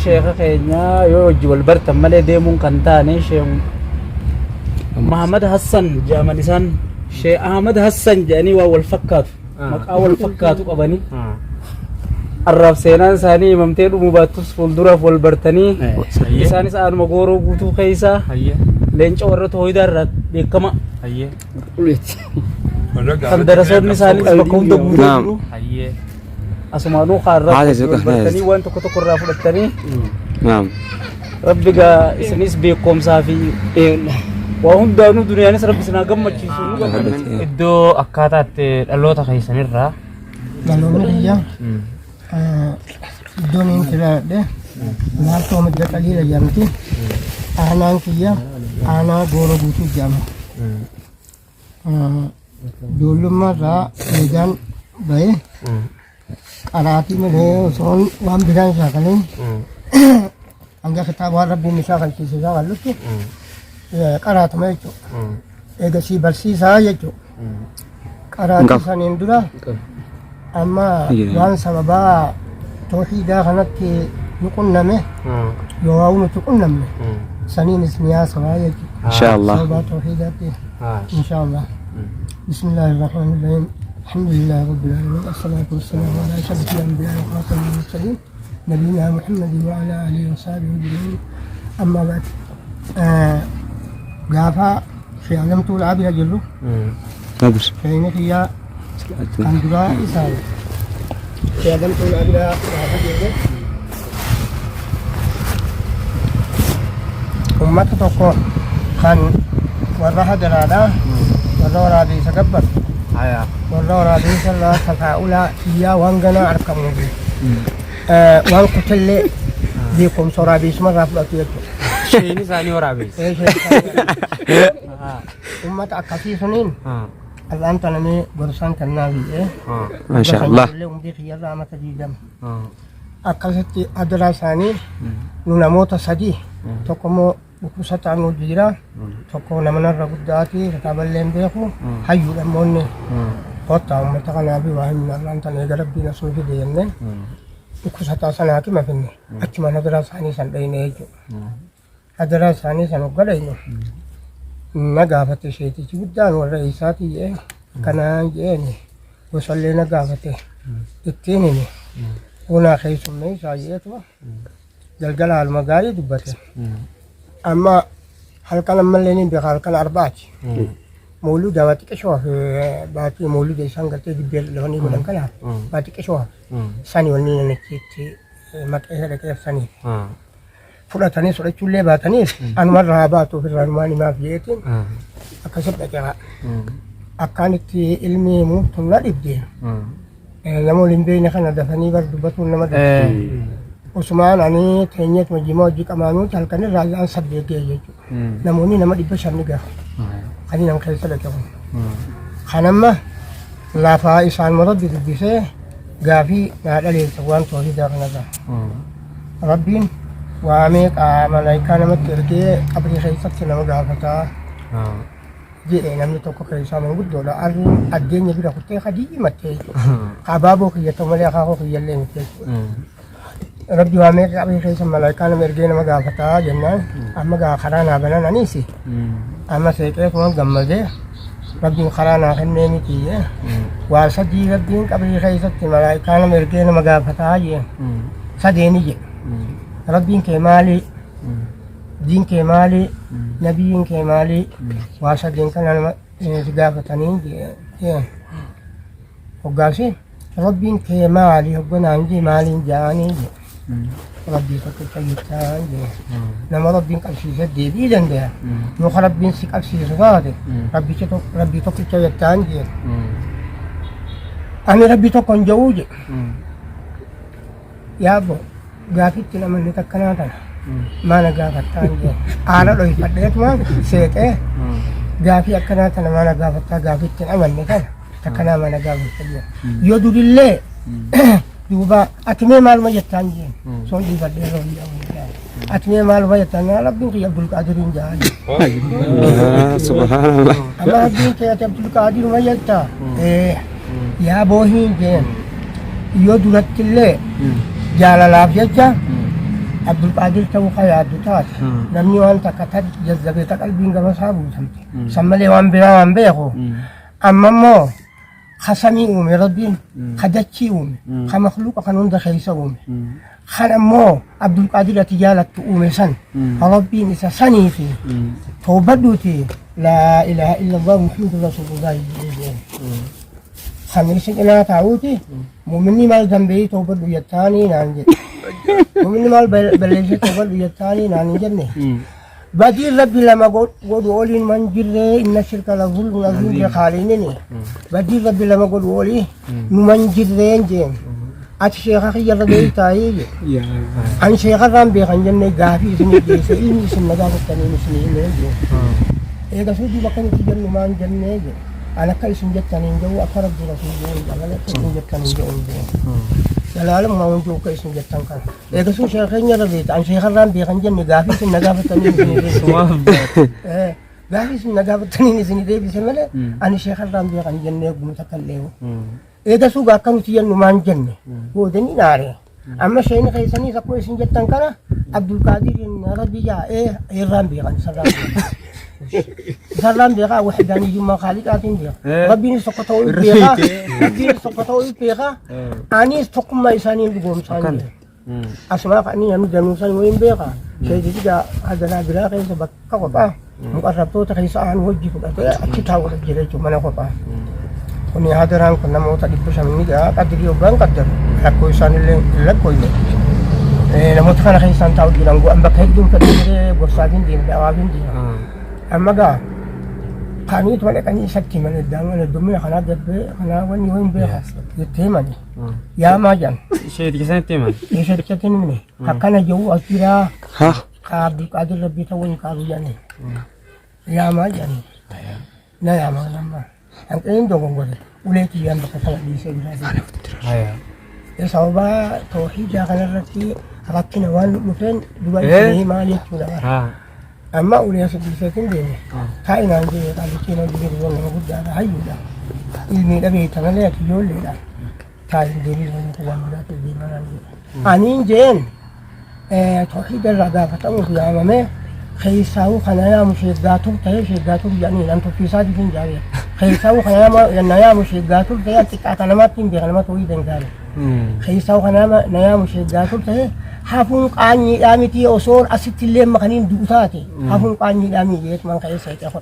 sheekha keenya yoo hojii wal bartan malee deemuun kan taane sheekh Muhammad Hassan jedhaman isaan Sheekh Ahmad Hassan jedhanii waa wal fakkaatu maqaa wal fakkaatu qabanii arraab seenaan isaanii himamtee dhumuu baattus fuulduraaf wal bartanii isaanis aanuma gooroo guutuu keessaa leenca warra tooyidaa irraa beekama kan darasoonni isaanii bakka hunda guutuu asumaanuu kaarraa bartanii waan tokko tokko irraa fudhattanii rabbi gaa isinis beekumsaa fi waa hundaanuu duniyaanis rabbi sinaa gammachiisu iddoo akkaataatti dhaloota keessanirraa dhaloonni kiyya iddoon inni filadhe naatoo madda qaliila jedhamti aanaan kiyya aanaa gooroo guutuu jedhama ijoollummaarraa eegaan bahe qaraatii malee osoon waan biraan isaa kalein hanga kitaabaan rabbiin isaa kalchiise isaa kallutti qaraatama jechuudha. Eegasii barsiisaa jechuudha. Qaraatii saniin dura amma waan sababaa toohiidaa kanatti nu qunname yoo waa nuti qunnamne saniinis ni haasawaa jechuudha. Inshaallah. Sababaa toohiidaatti inshaallah. Bismillahirrahmanirrahim. Alhamdulillahi rabbil alamin. Assalatu wassalamu ala ashrafil anbiya'i wa khatamil mursalin nabiyina Muhammadin wa ala alihi wa sahbihi ajma'in. Amma ba'd. Gaafa sheelamtuu dhaabira jirru sheeyni kiyyaa kan duraa isaan sheelamtuu dhaabira gaafa jirru ummata tokko kan warra hadaraadhaa warra waraabessa gabbatu warra waraabessa irraa takaa'ulaa kiyyaa waan ganaa argamuufi waan kutallee beekumsa waraabessuma irraa fudhatu jechuudha. sheeyni isaanii waraabessa ummata akkasii suniin al'aan tanamee gorsaan kannaa bi'ee Mashaallah. umrii kiyyarraa mata diigama akkasitti adaraa isaanii nu namoota sadii tokko immoo dhukkubsataan nu jira tokko namanarra guddaati kitaaballeen beeku hayyuudha moonni kottaa ummata kanaa fi waa himna al'aan tanee garabbiin asuu fide jennee dhukkubsataa sanaati mafinne achuma adaraa isaanii san dhayne jechuudha. Adaraa isaanii san hoggadhaynu na gaafate sheetichi guddaan warra isaati jee kanaan jeeni gosallee na gaafate ittiin himi unaa keessummee isaa jeetuma galgala halma gaarii dubbate amma halkan ammallee ni beeka halkan arbaati mawluuda waa xiqqishoo fi baatii mawluuda isaan galtee dibbee lafanii godhan kanaaf waa xiqqishoo sani wanni nanachiitti maqee dhaqeef saniif fudhatanii sodhachuullee baataniif anumarraa haa baatuuf irraa anumaan himaaf jeetiin akkasitti dhaqeera. Akkaan itti ilmi himu tunna dhibde nama waliin beekne kana dafanii bar dubbatuun nama dabse. Usumaan ani teenyeetuma jimaa hojii qabaanuuti halkanirraa yaan saddeeggee jechuudha. Namoonni nama 500 gaha. Kan nama keessa dhaqeeru. Kanamma lafaa isaan maratti dubbisee gaafii naa dhaleessa waan toohidaa kanarraa. Rabbiin waamee malaayikaa namatti ergee qabrii keessatti nama gaafataa jedhee namni tokko keessaa manguddoodha arriin addeenya bira kuttee kadii mattee abaaboo kiyyatoo malee akaakoo kiyyallee miti rabbi waamee qabrii keessa malaayikaa nama ergee nama gaafataa jennaan amma gaa karaa naa banan aniisi amma seeqee kuma gammadee rabbiin karaa naa kennee miti waa sadii rabbiin qabrii keessatti malaayikaa nama ergee nama gaafataa jee sadeeni jedhe Rabbiin kee maali? Diin kee maali? Nabiin kee maali? Waa sadeen kana nama gaafatanii hoggaasi Rabbiin kee maali? Hogganaan jee maaliin jaanii jee Rabbii tokkicha jechaan jee nama Rabbiin qabsiise deebii danda'a. Nuka Rabbiin si qabsiisu taate Rabbii tokkicha jechaan jee ani Rabbii tokko hin jedhuu jee yaabbo gaafitti namanni takkanaa tana maana gaafattaan jee haala dhoyfadheetuma seeqee gaafii akkanaa tana maana gaafattaa gaafitti amanne kana takkanaa maana gaafatta jee yoo durillee duuba atimee maaluma jettaan jeen soon dhiifadhee roon jedhamu atimee maaluma jettaan rabbiin kiyya Abdulqaadiriin jedhaan Subhanallah. amma rabbiin kiyya Abdulqaadiruma jettaa yaa boohiin jeen yoo durattillee jaalalaaf jecha عبد القادر تو خياد تات لم يوان تكتد جذبت قلبي كما صابو سمتي سمى لي وان بلا وان بيخو اما مو خسمي أمي ربي خدتشي أمي خمخلوق خنون دخيس أمي خنا مو عبد القادر تجالت أمي سن ربي نسا سني في توبدوتي لا إله إلا الله محمد رسول الله خميس إنا تعوتي مؤمني مال ذنبي توبدو يتاني نانجي مؤمني مال بلجي توبدو يتاني نانجي جنة بدي ربي لما قول ولي من جرّي إن الشرك لظلم عظيم بخالينني بدي ربي لما قول ولي من جرّي جيم أتشيخ خير ربي تايي عن شيخ ربي خنجنة قافي سني جيس إني سنة قافي تاني سني إني إذا سودي بقين تجن من جنة أنا كل سنجت تاني جو أقرب رسول الله أنا كل سنجت تاني جو العالم ما ونجو كيس نجتان كان إذا سو شيخين يربيت عن شيخ الرام بيخنجن نجافي سن نجافة تاني قافي سن نجافة تاني سن دي بسمله أنا شيخ الرام بيخنجن نجوم متكلم إذا سو قاكم تيجي نمان جنة هو دني ناري أما شيء كيسني سكوا سن جتان كان عبد القادر ربي جاء الرام بيخن سلام بيخا وحداني جمع خالد آتين بيخا ربي سقطوا بيخا ربي سقطوا بيخا أني استقم ما يساني بقوم ساني أسمع أني أنا جنوسان وين بيخا شيء جدا هذا نادر كيس بكا قبا مقرب تو تكيس عن وجهي كذا أكيد هو رجل جمع أنا قبا كوني هذا ران كنا موت أدي بسام نيجا قدر يوبان قدر لكوي ساني لكوي نموت خنا كيسان تاو جلانغو أم بكيد دون كدير بورساتين دين دعوابين دين أما قا خانيت ولا كاني شكي من الدم ولا الدم خنا دب خنا وني وين بيها يتهمني يا ما جان شيء كيسان تيمان يشد كتني كأنا جو أكيرا ها كابد قادر ربي توين كابو جاني يا ما جان لا يا ما لما أنت إن دوغون قولي وليتي يان بكتلا بيسير هيا يسوع توحيد جاكنا رتي رتينا وان مفين دبي ما يكتونا ها أما أولياء سبيساتين ديني كائن عندي قال كينا بيجي يوم نقول ده هايولا إلمي أبي تملي أكيد لا كائن ديني زمان كوان بلا تدين ما عندي أنين جين توحيد الرضا فتامو في عمامه خيساو خنايا مشيداتو تهي شيداتو يعني أنتو في سادي فين جاري خيساو خنايا مشيداتو تهي تكاتنا ما تين بيخنما توي دنجاري خيساو خنايا مشيداتو تهي حافون قاني دامتي أصور أستلم مكانين دوتاتي حافون قاني دامي جيت من خير سيد أخو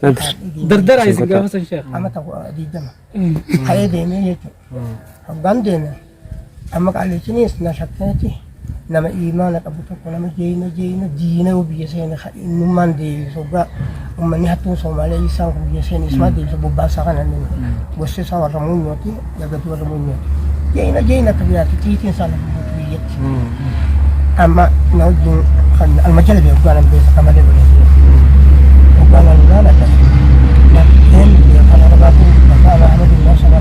دردر عايز جاهز شيخ أما تقول دي دم خير ديني يجوا هم دينا أما قال لي تنيس نشكتي نما إيمانك أبو تقول نما جينا دينا وبيسين نمان دي سوبا ومن يحطون سومالي يسان وبيسين اسمه دي سوبا باسكان عندنا بس سوى رمون يوتي يقدر رمون يوتي جينا كبيرة تيتين سنة بيجت أما نوجد المجال بيقول أنا بيس كمان يقول وقال أنا لا لكن يقال ربكم فقال أحمد الله سبحانه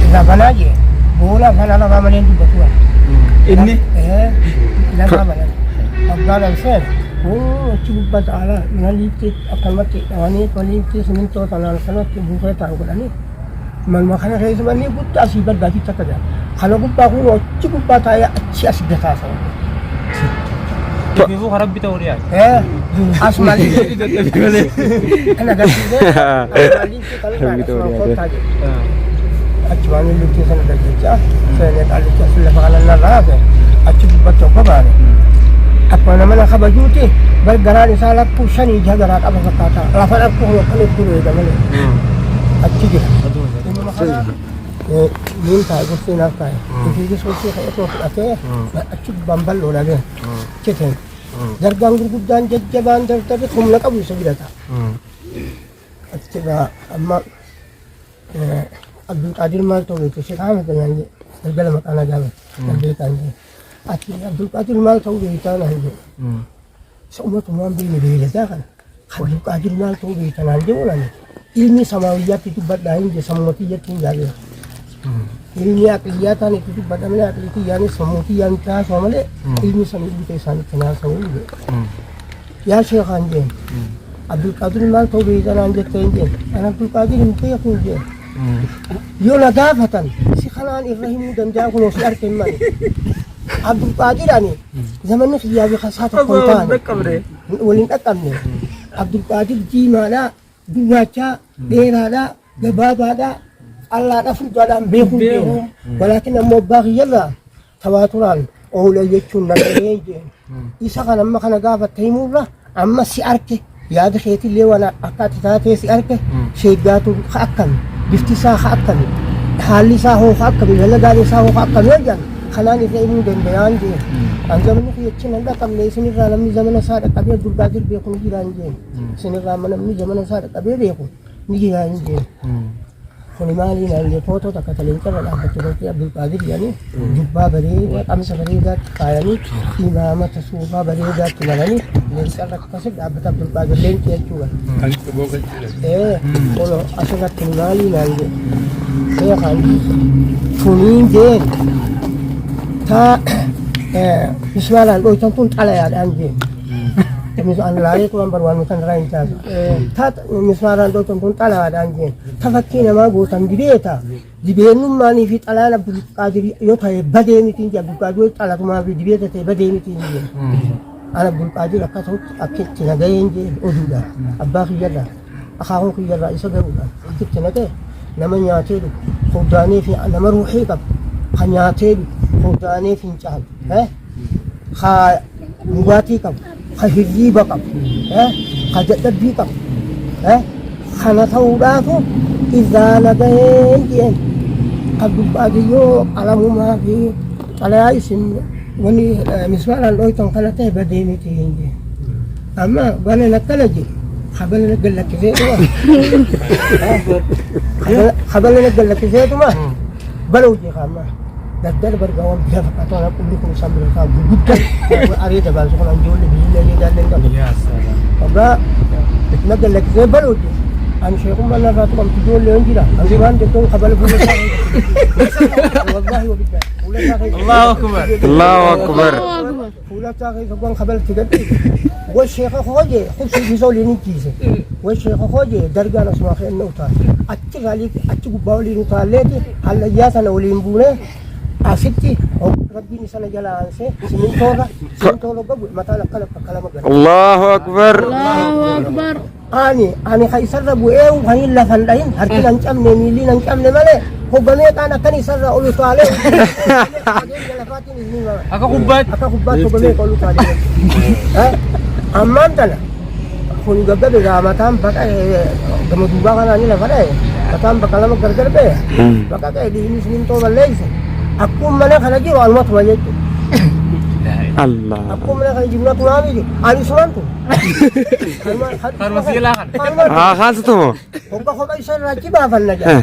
إذا بناجي بولا فأنا ربما من يندب بطوة إني لا ربما فقال الفعل وشوف بتعالى من اللي أكلمت أواني كلين تسمين تو تنال كلام بوخة تعود أني من ما خنا خير زماني قلت أسيب البادي تكذا خنا قلت بقول شوف بتاعي أشياء سبعة عشر بيفو خرب بتوريا أسمع لي أنا قلت أسمع لي كلام أجمعنا اللي تيسنا دجاجة سنة على كسل فعلنا النرافة أشوف بتوع كبار أكون من خبجوتي بالجرار سالك بوشني جهرات أبغى كاتا رافع أكون كل كل هذا ماله أشجع مين تاي بسينا تاي كذي سوتي خير تو أكيه أشوف بامبل ولا ده كتير درجان جرجان جبان درجة كم لك أبو سبيلتا أشجع أما عبد القادر ما توي تشيك عام يعني البلد مكانه جامد البيت عندي عبد القادر ما توي تانا هندي سوما تمام بيني داخل عبد القادر ما توي تانا هندي ولا ilmi samawiyat itu badain je samawiyat itu jadi ilmi akliyatan itu badamnya akliyati yani samawiyat ta samale ilmi samawiyat itu sana kenal samawiyat ya syekh anje Abdul Qadir mal توي تانا anje tenje anak Abdul Qadir itu ya kunje yo nadafatan si khalan irrahim dan jago no si arkeman Abdul Qadir ani zaman khiyaabi khasaata kontaan waliin dhaqqabne Abdul Qadir jiimaadha duwwaachaa dheeraadha gabaabaadha allaadha furdaadhaan beekuun deemu walaakin ammoo abbaa kiyyarraa tawaaturaan oola jechuun nagahee jeen isa kan amma kana gaafatte himurra amma si arke yaada keetillee waan akkaati taatee si arke sheeggaatu ka akkami bifti isaa ka akkami haalli isaa hoo ka akkami dalagaan isaa hoo ka akkami jedhan kanaan irra himuu danda'aan jeen an zamanni kiyyachiin hin dhaqabne isinirraa namni zamana isaa dhaqabee Abdul Qaadir beeku ni jiraan jeen isinirraa namni zamana isaa dhaqabee beeku ni jiraan jeen kuni maaliin illee footoo takka taleencharra dhaabbattee Abdul Qaadir jedhanii jubbaa bareedaa qamisa bareedaatti faayanii imaamata suufaa bareedaatti maranii leencarra akkasii dhaabbata Abdul Qaadir leenci jechuudha. Kono asirratti kuni maaliin illee beekan kuniin jeen taa mismaalaan dhoytan tun xalayaadhaan jeen. An laalee tuan barwaan mutan rain taas tat mismaran do tun talaadaan jeen tafakki nama gootan dibeeta dibeenummaanii fi xalaan Abdul Qaadir yoo ta'e badee mitiin Abdul Qaadir xalaatumaa fi dibeeta ta'e badee mitiin jeen an Abdul Qaadir akkitti nagayeen jeen oduudha abbaa kiyyarraa akaakuu kiyyarraa isa garuudha akkitti nagee nama nyaatee dhugu furdaanee fi nama ruuxii qabu ka nyaatee dhugu furdaanee fi hin caalu ka dhugaatii qabu khafirrii baqab khajadhabbii qab kana ta'uudhaafu irraa nagaheen jeen Abdul Qaadir yoo qalamumaa fi xalayaa isin wani mismaalaan dhoytan kana ta'e badee miti hin jeen amma banan akkana jee habalan gallakiseetuma habalan gallakiseetuma baluu jee kaamma daddal bargaawwan bifa fakkaatoon qulli kun sambiraa kaa gurguddaa areeda baasu kan ijoollee biyya jaalleen qabu. Ogaa naga lakkisee baluuti an sheekummaa narraa tuqamtu ijoollee hin jira an duraan jettoon kabala fuula isaa wallaahi wabiddaa fuula isaa keessa Allahu akbar Allahu akbar fuula isaa keessa waan kabalatti gadhi wal sheeka hojii kubsi bisoo liin jiise wal sheeka hojii dargaan asuma kenna utaa achi gaalii achi gubbaa waliin utaalleeti hallayyaa sana waliin buunee asitti rabbiin isana jala aansee simintoora gabu mataan akkana kalama gala Allahu akbar ani ka isarra bu'ee waniin lafan dhahin harki nan cabne miilli nan cabne malee hoggamee kaan akkan isarra ol utaalee akka kubbaatti hoggamee ol utaalee ammaan tana kun gaggabe gaa mataan baqa gama duubaa kanaa ni lafa dhahe mataan baqa lama gargar bee baqa qa'e dhiigni simintoo balleeyse akkuma mana kana jiru almatuma jechuudha. Allah. Akkuma mana kana jiru natuma miti ani sumantu. Harma siilaakan. Haasatumo. Hogga kopha isa irraa achi baafanna jaa.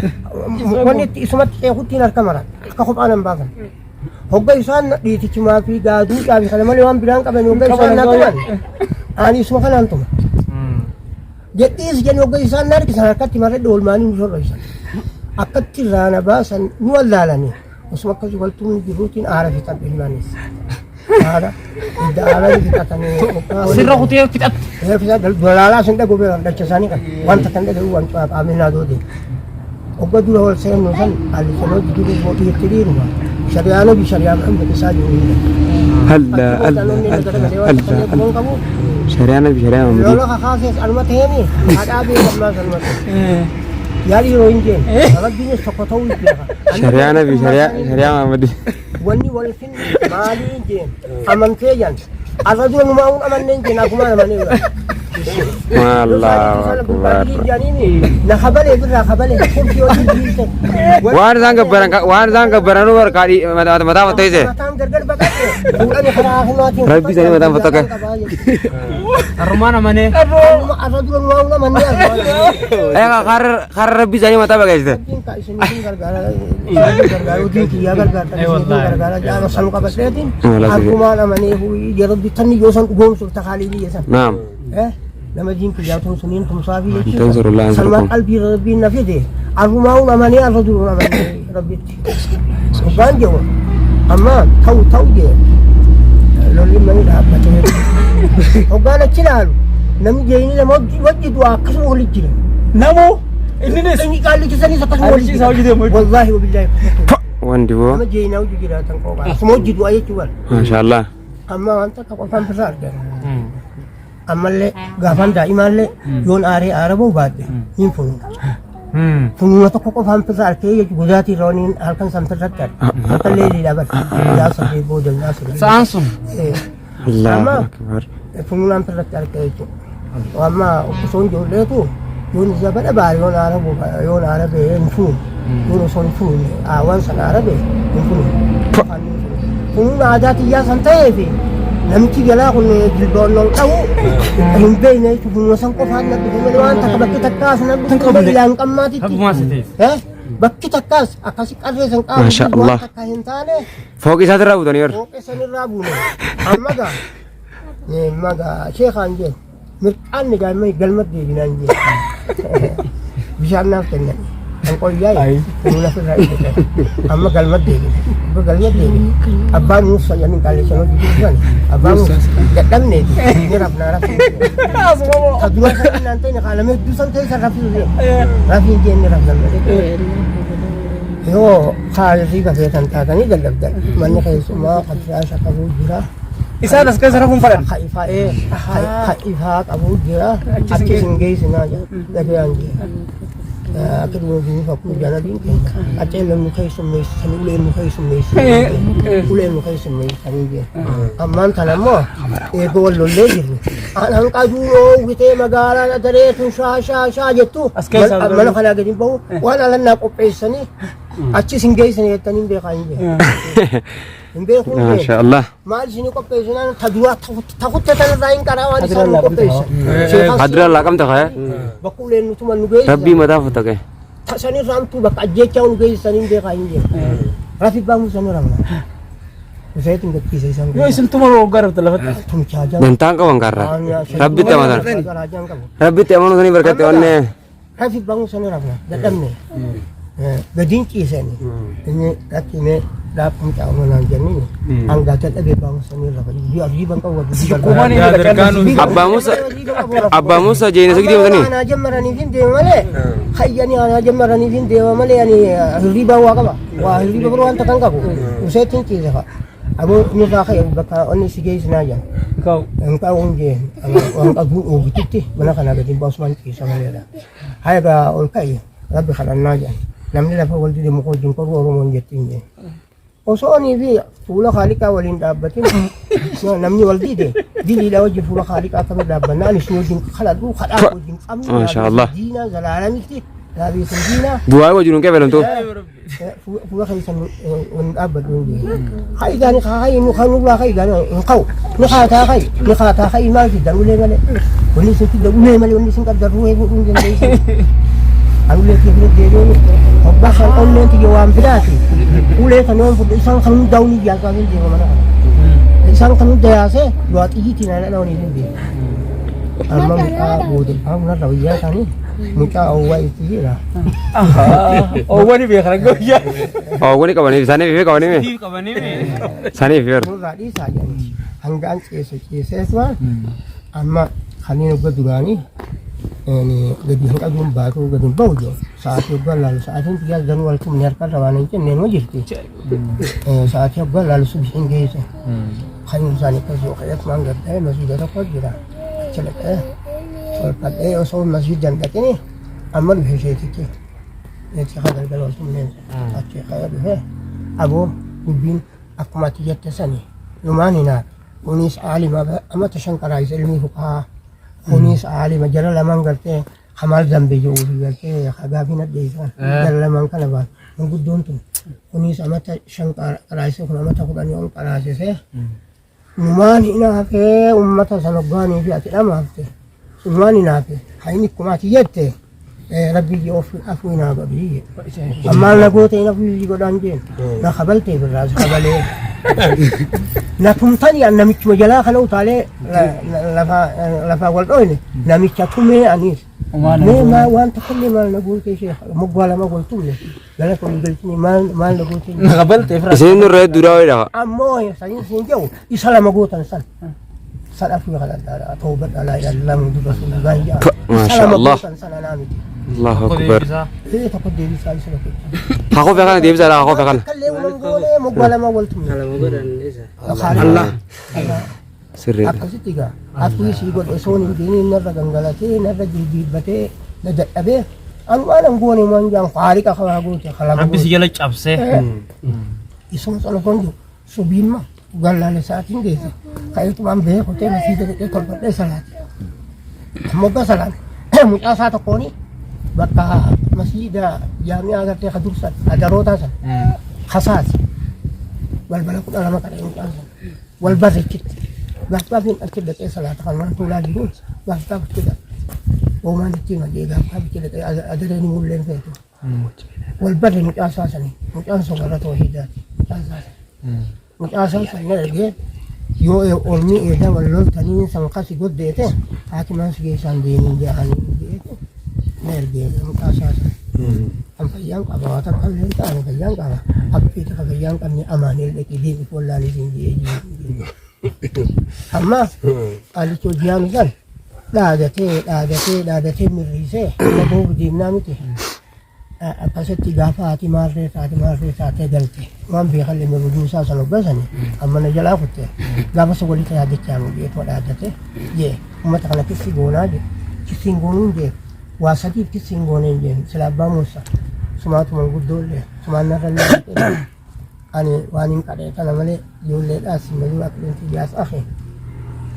Wanni itti isumatti qeequttiin harka mara akka kophaa nan baafan. Hogga isaan dhiitichumaa fi gaaduu caabi kana malee waan biraan qaban hogga isaan naa tuman ani isuma kanaan tuma. Jedhiis jenni hogga isaan na harkisan harkatti marradhe oolmaanii nu sorraysan. Akkatti irraa na baasan nu wallaalanii. Osuma akkasii waltuun jiruutiin aara fixan ilmaanis. Aara idda aara fixatanii. Sirra kutee fixatte. Fixat dolaalaa sin dhagu beekan dacha isaanii kan wanta kan dhagahu waan qaaminaa doodee. Obbo dura wal seennu san haalli sanoo jiru mootii itti dhiiruma. Shari'aan obi shari'aan kan isaa jiru. Halla shari'aan obi shari'aan obi. Lola kakaasees alma ta'eemi haadhaa beekamnaa salma ta'e. Yaari yeroo hin jeen rabbiinis tokko ta'uu beeka. Shari'aan obi shari'aan Muhammad. Wanni wal finni maalii hin jeen amantee jan arra dura numaa hun amanneen jeen akkuma amanee jira. Allahu akbar. Na kabalee birraa kabalee kursi hojii dhiiste. Waan isaan gabbaran warqaadhi mataa fattoise. Mataan gargar baqatte fuudhanii karaa humnaatiin. Rabbi isaanii mataan fattoke. Arrumaan amanee. Arra dura numaa hun amannee arrumaan. Karra rabbi isaanii mataa baqeessite. Isin gargaaru kiyyaa gargaartan isin gargaara jaala sanu qabadheetiin arrumaan amanee yeroo tanni yoo san dhugoomsuuf takaalii biyya san. Naam. Nama diin kiyyaa tun suniin tumsaa fi jechuudha. Salmaan qalbii rabbiin na fide arrumaa hun amanee arra dura amanee rabbitti. Dhugaan jechuudha. Amma ta'u jee lolli mani dhaabbatee. Hoggaan achi ilaalu namni jeeyini nama wajjitu akkasuma walitti jira. Namoo innis inni qaallichi sanis akkasuma walitti jira. Wallaahi wabillaahi. Wandi bo. Amma jeenaa hojii jiraatan qooqaa. Suma hojii du'aa jechuudha. Maashaallah. Amma wanta akka qofaan firraa argan. Ammallee gaafan daa'imaallee yoon aaree aarabuu baadhe hin funuudha. Funuuna tokko qofaan firraa arkee jechuudha gudaatii rooniin halkan samtirratti arga. Halkan leelii badha. Yaa sadee booda yaa sadee. Sa'aan sun. Allahu akbar. Funuunaan firratti arkee jechuudha. Amma osoo hin ijoolleetu yoon isa badha baare yoon aarabee hin funuun. Yoon osoo hin funuun waan sana aarabee hin funuun. Funuun aadaa xiyyaa san ta'eefi. Namti galaa kun jilboonnoon qabu hin beekne funuuna san qofaan nabbife malee waan takka bakki takkaas nabbife ilaan qammaatitti bakki takkaas akkasi qarree san qabu waan takka hin taane Fooqi isaatirraa buutanii warra. fooqee sanirraa buune ammagaa sheekaan jeen mirqaanni galmat deebinaan jeen bishaan naaf kennan kan qoyyaa funuuna firraa ibsate amma galmat deebine abbaan nuuf fayyanii qaalessan hojii jiran abbaan nuuf dadhabneeti ni rafnaa rafii ka dura kan naan ta'e qaalame hedduu san ta'e san rafiin jeen ni rafnan yoo kaayefii kafeetan taatanii gallabdan manni keessumaa qafiraasha qabuu jira Isaan as keessa rafuun fadhan. Ifaa qabuu jira achi sin geessinaa gadaan jira akka dhuunfii fakkuu jaanadiin keenya acheen namni keessummeessan uleen nu keessummeessanii jira ammaan tan ammoo eegoo wal lollee jirru aanan qajuunoo witee magaalaan adareetu shaa jettu mana kanaa gadi bahu waan alannaa qopheessanii achi sin geessan jettanii hin beekaa hin jira hin beekuu Maashaallah. maal isinii qopheessinaan taduraa takutte tanirraa hin qaraa waan isaan nu qopheessan Hadira laa qabda kaya. bakka uleen nutuma nu geessan Rabbii mataa futtake. sanirraamtuu bakka ajjechaa nu geessanii hin beekaa hin jira rafi baamuu sanirramna Useetiin gadhiisa isaan Yoo isin tuma garafta lafatti. tumchaa jaa Dantaan qaban karra. Rabbitti amatan. raajaan qabu Rabbitti amanuu sanii barkatte wanne. rafi baamuu sanirramna dadhabne gadiin ciisanii inni rakkine dhaabbii caamunaan jennii hanga dadhabee baamuu sanirra ajiiban qabu Abbaa Musa jeeni sagdii matanii. Anaa jammaraniif hin deema malee hayyanii anaa jammaraniif hin deema malee ani hirriibaa waa qaba waa hirriiba biroo wanta kan qabu useetiin ciise fa'a aboo nurraa ka'e bakka onni si geessinaa jira hin qabu hin jeen waan qabuun oogititti mana kanaa gadi baasumaan ciisa maleedha hayagaa ol ka'e rabbi kadhannaa jira namni lafa wal dide muka wajjin koruu oromoon jettiin jeen osoo onii fi fuula haaliqaa waliin dhaabbatin namni wal dide diliidhaa wajjin fuula haaliqaa akkamitti dhaabbanna ani si wajjin kadhadhuu kadhaa wajjin qabnu Maashaallah. diinaa zalaalamitti laabiisin diinaa Du'aa wajjin hin qabeelamtu. fuula keessan hin dhaabbadhu hin jeen hayigaa ni kaakai nu kan nurraa hayigaa hin qabu ni kaataa kai maal fiddan ulee malee wanni isin fiddan ulee malee wanni isin qabdan ruhee fuudhuu hin dandeessan anulee kee deebiin obbaa kan onneen tiyya waan biraati ulee kan yoon fudhu isaan kan hundaa unii jaasaa hin deema mana kana isaan kan hunda yaasee du'aa xiyyiitiin haadha wanii hin deema amma mucaa boodilfaa hunarra wayyaa isaanii mucaa owwaa itti jira Owwani beekana guyyaa. Oowwani qabaniif isaaniif fi qabaniif. Isaaniif yer. nurraa dhiisaa jedhanii hangaan ciisee waan amma kanneen ogga duraanii gadi hin qabuun baatu gadi hin bahu jiru sa'aatii oggaa laalu sa'aatiin xiyyaa danuu wal tumne harkarra waan hin jenneen ma jirti sa'aatii oggaa laalu subhiin geesse kan isaanii akkasii oqeessaan gaddaa'e masjiida tokko jira achi dhaqee tolfadhee osoo masjiidan dhaqini amma dhufe isheetitti eetti haa galgala wal tumneen achi haa dhufe aboo dubbiin akkuma ati jette sani numaan hinaaf kunis aalima amma tashan qaraayisa ilmii fuqaa kunis aalima jara lamaan galtee hamaal zambe jiru galtee hagaafin addeessan jara lamaan kana baan manguddoon tun kunis amata shan qaraayise kun amata kudhanii ol qaraasise numaan hinaafee ummata san hoggaanii fi ati dhamaafte numaan hinaafee hayni akkuma ati jette rabbii of afuu hinaa gabii ammaan na goote hin afuu godhaan jeen na kabaltee birraas kabalee na tumtanii an namichuma jalaa kana utaalee lafaa wal dhoyne namicha tumee anis mee maa waan tokkollee maal na goote ishee moggaa lama wal tumne gala kun galchine maal na goote Naqabalte fira. Isin nurra duraa wayidha. ammoo sanii siin jedhu isa lama gootan san sadafuu kadhadhaa tooba dhalaa yaallamu dura sun gaayyaa isa lama Maashaallah. gootan sana naa miti Allahu akbar. tokko deebisaa isa tokko. Haa kophee kana deebisaa dha kophee kana. Kallee ulan goonee moggaa lama waltumne. Allah. Sirriidha. Akkasitti egaa akkuma isii godhe soon hin deemin narra gangalatee narra jilbiibbatee na dadhabee waan an goone waan jaan faariqa kabaa goote kalama Rabbi si jala cabsee. isuma sana fondi subiinma gallaale sa'aatiin geesse kayetumaan beekotee nasiita dhaqee kolfadhee salaate mogga salaate mucaa isaa tokkooni bakka masiida jaami'aa agartee ka dursan adarootaa san kasaati balbala 12 kadhee mucaan san wal barreechitti gaaftaafin achi dhaqee salaata kan mana tuulaa jiruun gaaftaaf achi dhaqee oomaan ittiin hojii gaaftaaf achi dhaqee adareen mulleen feetu wal barre mucaa isaa sanii mucaan sun warra toohidaati mucaa isaa sana ergee yoo olmi eedaa wal loltanii san kasi goddeete haakimaan si geessaan deemin jedhanii jedheete na ergee mucaa isaa sana kan fayyaan qaba waa takka illee ta'an fayyaan qaba haphiita ka fayyaan qabne amaanee dhaqee deebiif wallaalisiin jedhee amma qaalichi hojjaanu san dhaadatee mirriisee nagoobu deemnaa miti akkasitti gaafa haati maarree taatee galte waan beekallee mirruusaa san hoggasanii amma na jalaa kutte gaafa sa walii tajaajichaa nu jeetuma dhaadate jee uummata kana kissi goonaa jee kissiin goonuun jee waa sadiif kissiin gooneen jeen sila abbaa muusa sumaatuman guddoollee sumaan narrallee ani waan hin kadheetana malee ijoolleedhaas maluu akkileensi jaas afe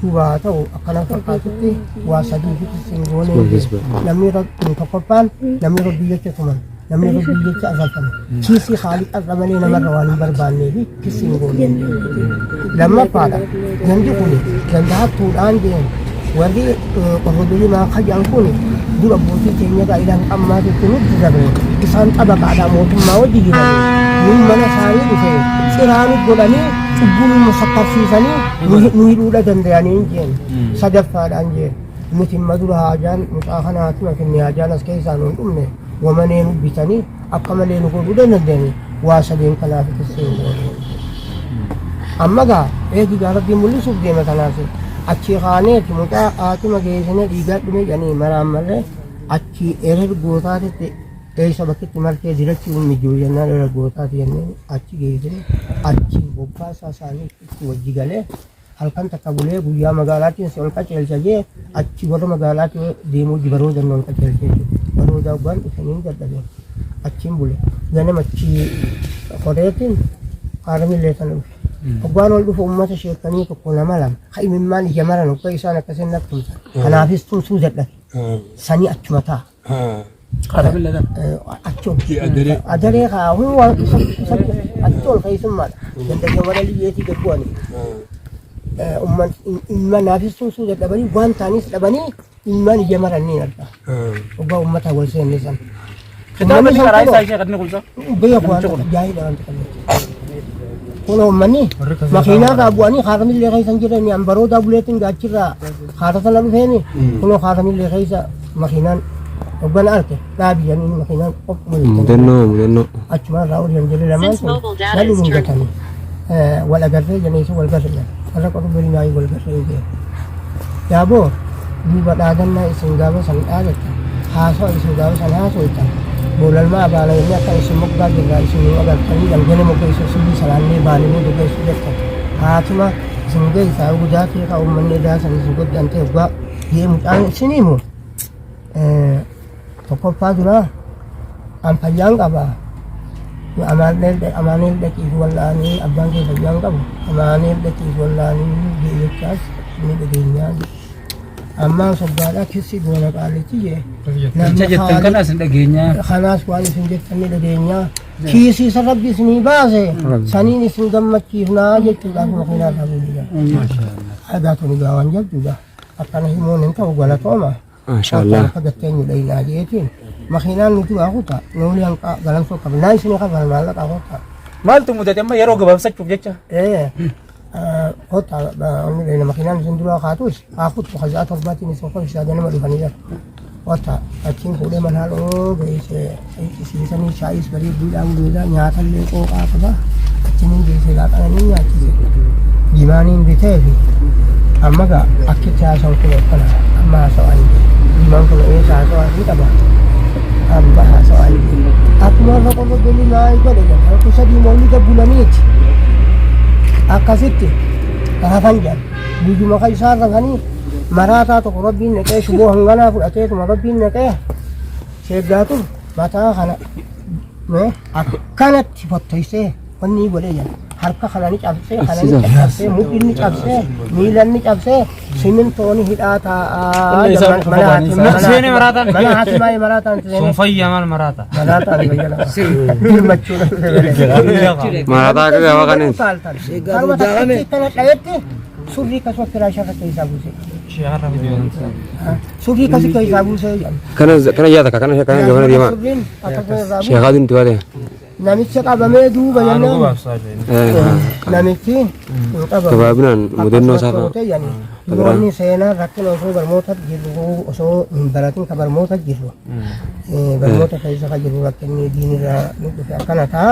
duuba haa ta'u akkana fakkaatutti waa sadii fi kissiin gooneen jee namni tokkoffaan namni rabbii jecha tuman namni rabbii jecha arrabsame kiisii haalii arrabanii namarra waan hin barbaannee fi kissiin gooneen lammaffaadha gandi kun ganda hattuudhaan jeen warri qorrobilii maa kajaan kun dura abbootii keenyarraa ilaan qammaatetti nutti dabre isaan xabaqaadhaa mootummaa wajji jiran nun mana isaanii dhufe xiraanu godhanii cubbuu nu sakkarsiisanii nu hidhuudha danda'anii jeen sadaffaadhaan jeen nuti imma dura haajaan mucaa kana haatuma kenne haajaan as keessaa nuun dhumne wamanee nu bitanii akka malee nu godhuu dandeenye waa sadeen kanaaf kisseen amma gaa eegi gaa rabbiin mul'isuuf deema kanaaf achi kaaneeti mucaa haatuma geessine dhiigaa dhume jedhanii maraan marree achi ergootaatitti eessa bakkitti martee dirachi mijjuu jennaan ergootaati jenneen achi geessine achi bobbaasaa isaanii itti wajji galee halkan takka bulee guyyaa magaalaatiin si ol qaceelcha jee achi warra magaalaatti deemuu baroo dannoon qaceelchee baroo daawwaan dhufanii dadhabeen achiin bule ganama achi horeetiin haaramillee sana dhufe Obbaan ol dhufu uummata sheekanii tokko nama lama haimimmaan ija maran akka isaan akkasiin naqtumsa kanaafis tumsuu jedhate sanii achuma ta'a. Adaree kaa waan achi ol keessummaadha dandagee wala liyyeetii gaggo'anii ilma naafis tumsuu dadhabanii waan ta'anis dhabanii ilmaan ija maran ni argaa obbaa uummata wal seennisan. Kitaaba ni karaa isaa ishee kadni kulsa. Beeku waan jaahila waan ta'eef. Kun uummanni makiinarraa bu'anii haaramillee keessa hin jirani ambarootaa buleetiin gaachirraa haara sana dhufeeni kunoo haaramillee keessa makiinaan hoggana arge dhaabiyanii makiinaan mudannoo achumarraa ol hin jirre lamaan sun nalli hundatanii wal agarree janeessu wal garre warra qotu belinaayi wal garree jee yaaboo duuba dhaadannaa isin gaafa san dhaadatan haasoo isin gaafa san haasootan bolalma abana ini akan isin moggaa jirraa isin agartanii galgala mogga isin subii salaannee baananii dogeessu jettan haatuma isin geessaa gudaatii ka uummanni daasan isin goddantee waggaa gee mucaan isin himu tokkoffaa duraa an fayyaan qabaa amaaneel dhaqiif wallaanii abbaan kee fayyaan qabu amaaneel dhaqiif wallaanii geeyechaas inni dhageenyaa amma sobbaadha kissi goona qaalichi jee Jecha jettan kana isin dhageenyaa. kanaas waan isin jettanni dhageenyaa kiisii isa rabbi isinii baase saniin isin gammachiifnaa jechuudhaaf makiinaa irraa buliidha. Aadaa tuni gaawwan jabduudha akkana himuun hin ta'u galatooma. Maashaallah. Akka gatteenyu dhaynaa jeetiin makiinaan nuti waa kutaa nuuni hanqaa galamsoo qaba naa isinii qaba maallaqa kutaa. Maaltu mudate amma yeroo gabaabsachuuf jecha. Kota ini makinan sendiri katus aku tuh kerja terbatin itu kok bisa jadi malu kanida kota acing kuda manhalo guys isi sini saya sekali bilang nyata leko apa bah acing ini bisa datang ini nyata gimana ini detail amma gak akhir saya soal kalau amma soal gimana kalau ini saya soal kita bah amma haasawaa akkuma irra qorra galii naa godhe harka sadii mawlida bulaniiti akkasitti rafan jedhan guyyuma kan isaan rafanii maraataa tokko rabbiin naqee shuboo hanganaa fudhateetuma rabbiin naqee sheeggaatu mataa kana akkanatti fottoysee wanni godhe jedhan harka kana ni cabsee kana ni cabsee mudhiin ni cabsee miilan ni cabsee simintooni hidhaa taa'aa mana haatimaa maraataan sun fayyaman maraata maraataan dirmachuudha Marata akka gaba kanin. karuma takkatti kana dhayetti surrii kasuma firaashaa irra keessaa buuse shi'aarra fidiyoon surrii kasi keessaa buuse Kana jaata kana gabana deema. surriin akkasuma irraa buuse Sheekhaatu nuti waate. namicha qabamee duuba jennaan namichi Gabaabinaan mudannoo isaa fa'a. Namoonni seenaa rakkina osoo barmoota jirru osoo hin baratin ka barmoota jirru barmoota keessa ka jirru rakkinni diinirraa nu dhufe akkana ta'a.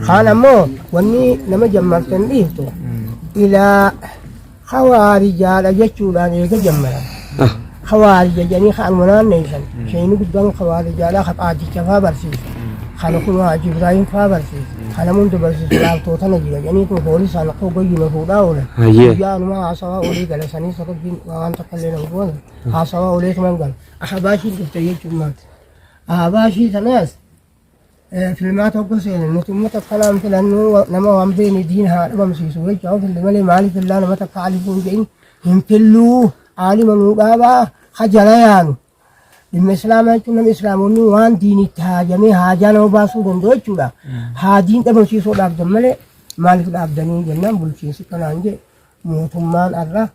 Kaan ammoo wanni nama jammartan dhiiftu ilaa hawaarijaadha jechuudhaan eega jammaran. Hawaarija jedhanii kaanuma naanneessan sheeyni guddaan hawaarijaadha ka qaadicha fa'aa barsiisa. Kana kun Haji Ibrahim fa'aa barsiisa. Kana mun barsiisa laaltoota na jira jedhanii kun poolisaan akka hogayyuma fuudhaa oolan. Guyyaanuma haasawaa olii galasanii sababbiin waan takka illee nama goone haasawaa oleetuman gala. Ahabaashii dhufte jechuun maati. Ahabaashii sanas filmaata hogga seenan nuti uummata akkanaan filannuu nama waan beeni diin haa dhabamsiisu jecha filli malee maaliif illaa nama takka alifuun jedhin hin filluu aalima nuu dhaabaa ha jala yaanu. Dhimma islaamaa jechuun nama islaamonni waan diinitti haajamee haajaa nama baasuu danda'u jechuudha. Haadiin dhabamsiisuu dhaabdan malee maaliif dhaabdanii jennaan bulchiinsi kanaan jedhe mootummaan irraa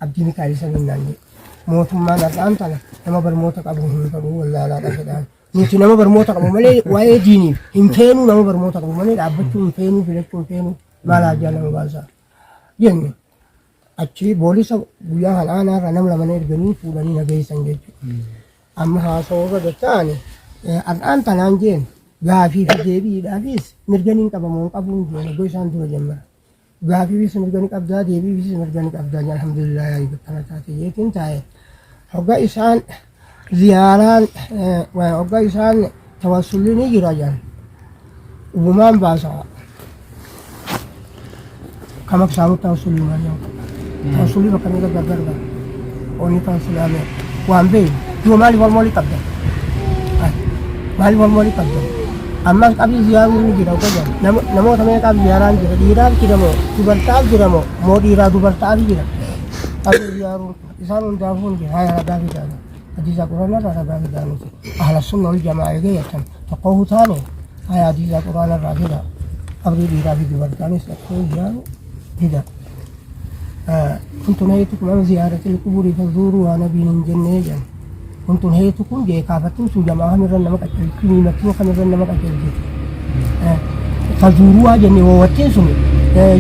abdii Mikaa'el Saminnaan jedhe. Mootummaan irraan tana nama barmoota qabu hin qabu wallaalaadha jedhaan. Nuti nama barmoota qabu malee waa'ee diiniif hin feenuu nama barmoota qabu malee dhaabbachuu hin feenuu filachuu hin feenuu maal haajaa nama baasaa jenne. Achi boolisa guyyaa hal'aanaarra nama lama erganii fuudhanii nageessan jechuudha. Amma haasawaa ta'ani har'aan tanaan jeen gaafii fi deebiidhaafis mirganiin qabamuun qabuun jeen iddoo isaan dura jammara. Gaafiifis mirganii qabdaa deebiifis mirganii qabdaa alhamdulillah yaa kana taate jeetiin taa'e. Hoggaa isaan ziyaaraan hoggaa isaan tawassulli ni jira jaan. Uumaan baasaa. Kam akka saamuu tawassulli maal yoo tawassulli bakka inni gargarga. Ooni tawassulli waan beeku. Dua maaliif walmoolii qabda? Maaliif walmoolii qabda? Ammas qabni ziyaaruu ni jira qofa. Namoota meeqaaf ziyaaraan jira? Dhiiraaf jira moo dubartaaf jira moo dhiiraa dubartaaf jira? Qabni ziyaaruu isaan hundaafuu ni jira. Haa ragaa fidaadha. Hadiisa quraanarraa ragaa fidaa nuti. Ahla sunna wal jamaa eegee jettan tokko hutaane haa hadiisa quraanarraa fida. Qabni dhiiraa fi dubartaanis akkoo ziyaaruu fida. كنت نهيتكم عن زيارة القبور فزوروها نبي جنة جن كنت نهيتكم جاي كافتم سو جماعة من رنا مكتل كلمة كم من رنا مكتل فزوروها جنة ووتين سمي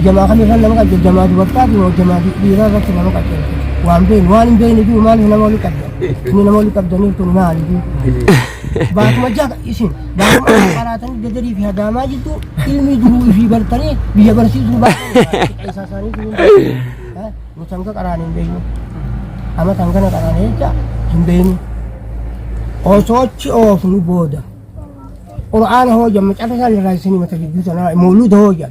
جماعة من رنا مكتل جماعة بركات وجماعة بيرا ركنا مكتل وان بين جو مال هنا مالك كذا هنا مالك كذا نيتون مال جو بعد ما جاء اسم بعد ما قرأتني جدري في هذا ما جدو علمي دروي في برتني بيجبرسي زوبا إساساني Musangka karane mbenu, ama tangkana karane aja mbenu. Osochi ofnu boda. Quran ho jam macam apa sih rai sini mata gitu sana. Maulud ho jam.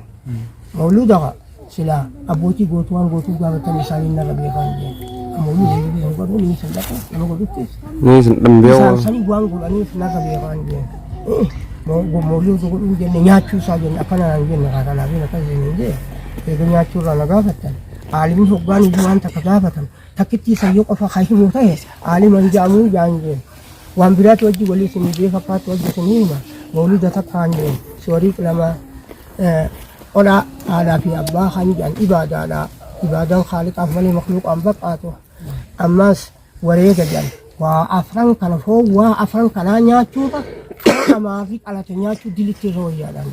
Maulud apa? Sila abuti gotuan gotu gak tadi salin nara biarkan dia. Maulud ini yang baru ni sedap. Nama baru tis. Ni sembel. Sani guang gulan ni nara biarkan dia. Maulud tu dia nyacu saja. Apa nara dia nara lagi nara sini dia. Dia nyacu rana gafatan. Alim hubban juan takagafatan takitti sayyuq fa khahimu tahe alim jamu jange wan birat wajhi wali sini de fakat wajhi sini ma maulida takanje sori lama ola ala fi abba khani jan ibadan khaliq afmali makhluq ambaqatu amas warega jan wa afran kana fo wa afran kana nyachu ta amafik ala nyachu diliti roya dan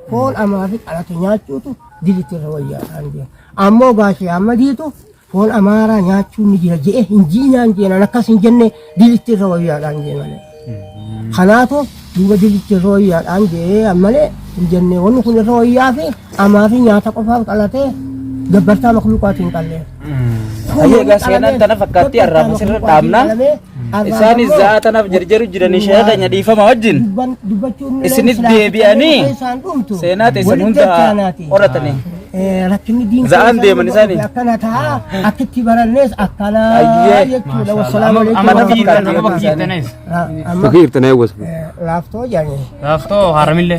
Pol amafik ala nyachu tu diliti roya dan ammoo gaashee amma diitu foon amaaraa nyaachuun ni jira je'e hin jiinaan jeenan akkas hin jenne dilitti irra wayyaadhaan jee malee. Kanaatu duuba dilitti irra wayyaadhaan jee malee hin jenne wanni kun irra wayyaa fi amaa fi nyaata qofaaf qalatee gabbartaa makluuqaatiin qallee. Ayyee egaa seenaan tana fakkaatti arraamu sirra dhaabna إسان الزات أنا بجرجر جراني شهادة ندي فما وجن إسنيد بياني سينات إسنونتا أورتني لكن دين زان دي من إساني أكنا تها أكتي برانيس أكلا يكتب والسلام عليكم أما بكير تنايس فقير تناوس لافتو يعني لافتو هرم الله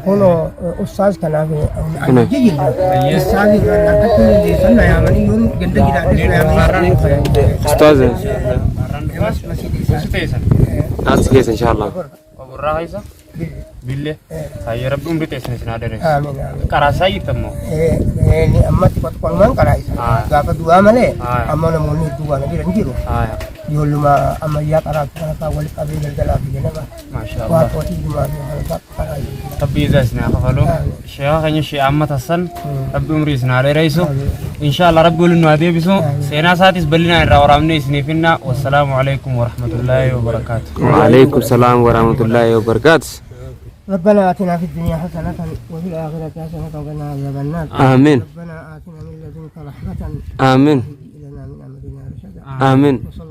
هنا أستاذ كان في جيل أستاذ كان اللي سنة يا مني يوم جندا جدا أستاذ مسجد أسكيس إن شاء الله وبرا هيسا بالله هاي رب عمري تسمع سنادري آمين كراسة يتمو ni amma ti pat man kara isa gafa dua male amma na moni dua na diran jiro yoluma amma ya kara kana ka wal qabil dal abidina ba ما شاء wa الله ko ti duma ni halka kara ربي يزاسنا خفلو شيخ أني شيء عامة السن ربي عمري سنادري رئيسو إن شاء الله رب يقول إنه هذه بسو سينا ساتيس بلنا الرورامني سنيفنا والسلام عليكم ورحمة الله وبركاته وعليكم السلام ورحمة الله وبركاته ربنا آتنا في الدنيا حسنة وفي الآخرة حسنة وقنا عذاب النار آمين ربنا آتنا من لدنك رحمة آمين وهب لنا من أمرنا رشدا آمين وصلى